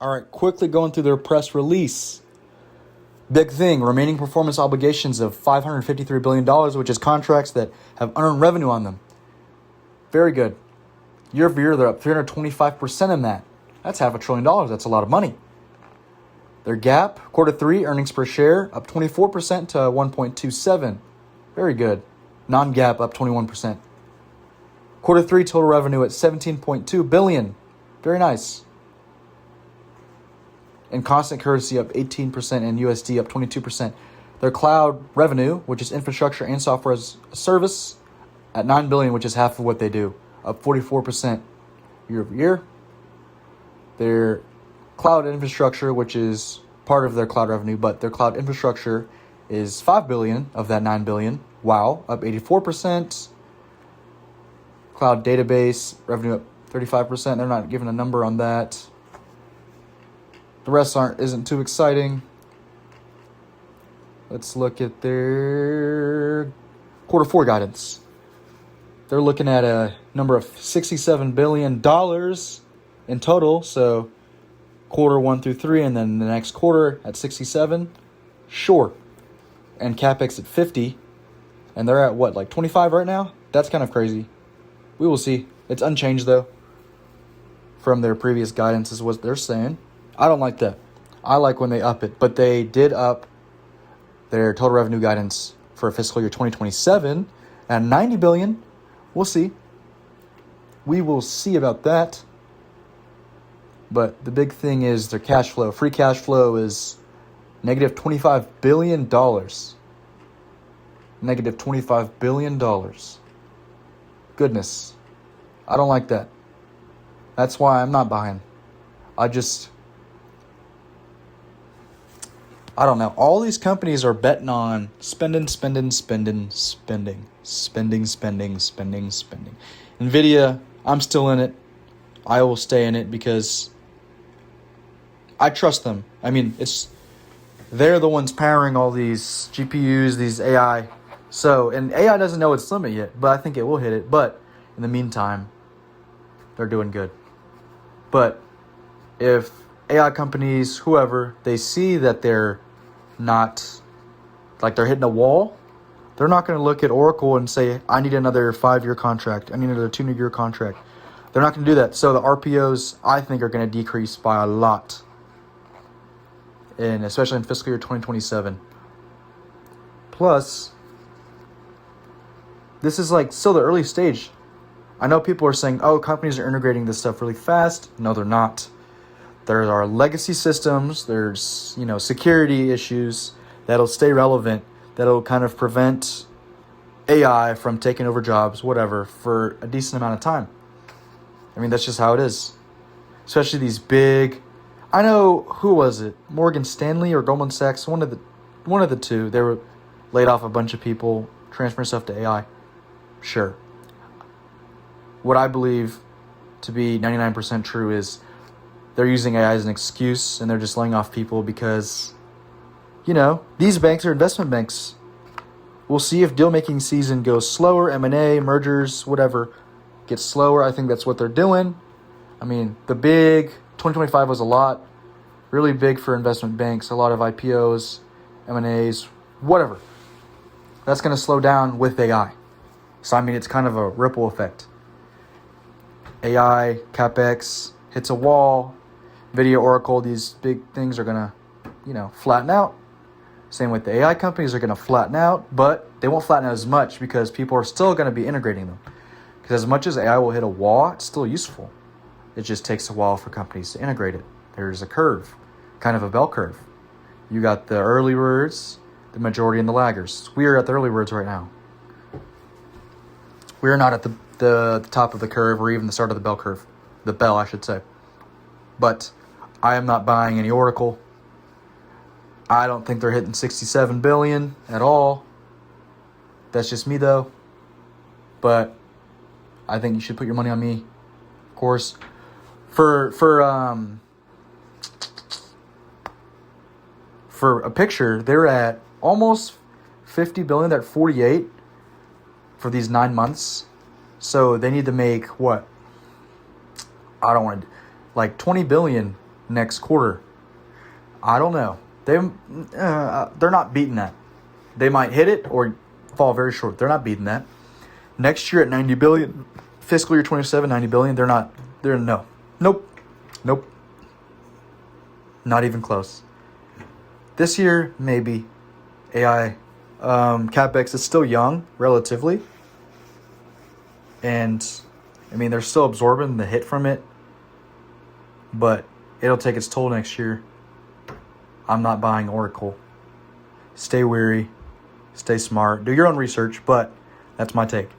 All right, quickly going through their press release. Big thing, remaining performance obligations of $553 billion, which is contracts that have unearned revenue on them. Very good. Year over year, they're up 325% in that. That's $500 billion. That's a lot of money. Their GAAP, quarter three, earnings per share, up 24% to 1.27. Very good. Non-GAAP, up 21%. Quarter three, total revenue at $17.2 billion. Very nice. In constant currency, up 18%, and USD up 22%. Their cloud revenue, which is infrastructure and software as a service, at $9 billion, which is half of what they do, up 44% year over year. Their cloud infrastructure, which is part of their cloud revenue, but their cloud infrastructure is $5 billion of that $9 billion. Wow, up 84%. Cloud database revenue up 35%. They're not giving a number on that. The rest isn't too exciting. Let's look at their quarter four guidance. They're looking at a number of $67 billion in total. So quarter 1 through 3, and then the next quarter at 67. Sure. And CapEx at 50. And they're at what, like 25 right now? That's kind of crazy. We will see. It's unchanged though from their previous guidance is what they're saying. I don't like that. I like when they up it. But they did up their total revenue guidance for fiscal year 2027 at $90 billion. We'll see. We will see about that. But the big thing is their cash flow. Free cash flow is negative $25 billion. Negative $25 billion. Goodness. I don't like that. That's why I'm not buying. I don't know. All these companies are betting on spending. Nvidia, I'm still in it. I will stay in it because I trust them. I mean, they're the ones powering all these GPUs, these AI. And AI doesn't know its limit yet, but I think it will hit it. But in the meantime, they're doing good. But if AI companies, whoever, they see that they're not, like they're hitting a wall, they're not going to look at Oracle and say, I need another 5-year contract. I need another 2-year contract. They're not going to do that. So the RPOs, I think, are going to decrease by a lot. And especially in fiscal year 2027. Plus, this is like still the early stage. I know people are saying, oh, companies are integrating this stuff really fast. No, they're not. There are legacy systems. There's, security issues that'll stay relevant, that'll kind of prevent AI from taking over jobs, whatever, for a decent amount of time. I mean, that's just how it is. Especially these big, I know, who was it? Morgan Stanley or Goldman Sachs? One of the two. They were laid off a bunch of people, transferring stuff to AI. Sure. What I believe to be 99% true is they're using AI as an excuse, and they're just laying off people because, these banks are investment banks. We'll see if deal-making season goes slower, M&A, mergers, whatever, gets slower. I think that's what they're doing. I mean, the big 2025 was a lot, really big for investment banks, a lot of IPOs, M&As, whatever. That's going to slow down with AI. So, I mean, it's kind of a ripple effect. AI, CapEx, hits a wall. Nvidia, Oracle, these big things are going to, flatten out. Same with the AI companies are going to flatten out, but they won't flatten out as much because people are still going to be integrating them. Because as much as AI will hit a wall, it's still useful. It just takes a while for companies to integrate it. There's a curve, kind of a bell curve. You got the early birds, the majority, and the laggers. We are at the early birds right now. We are not at the top of the curve or even the start of the bell curve. The bell, I should say. But I am not buying any Oracle. I don't think they're hitting $67 billion at all. That's just me, though. But I think you should put your money on me, of course. For a picture, they're at almost $50 billion. They're at 48 for these 9 months. So they need to make what? I don't want to, like $20 billion next quarter. I don't know. They're not beating that. They might hit it or fall very short. They're not beating that. Next year at 90 billion, fiscal year 27, 90 billion, nope. Not even close. This year, maybe. AI, CapEx is still young, relatively. And, I mean, they're still absorbing the hit from it. But it'll take its toll next year. I'm not buying Oracle. Stay wary. Stay smart. Do your own research, but that's my take.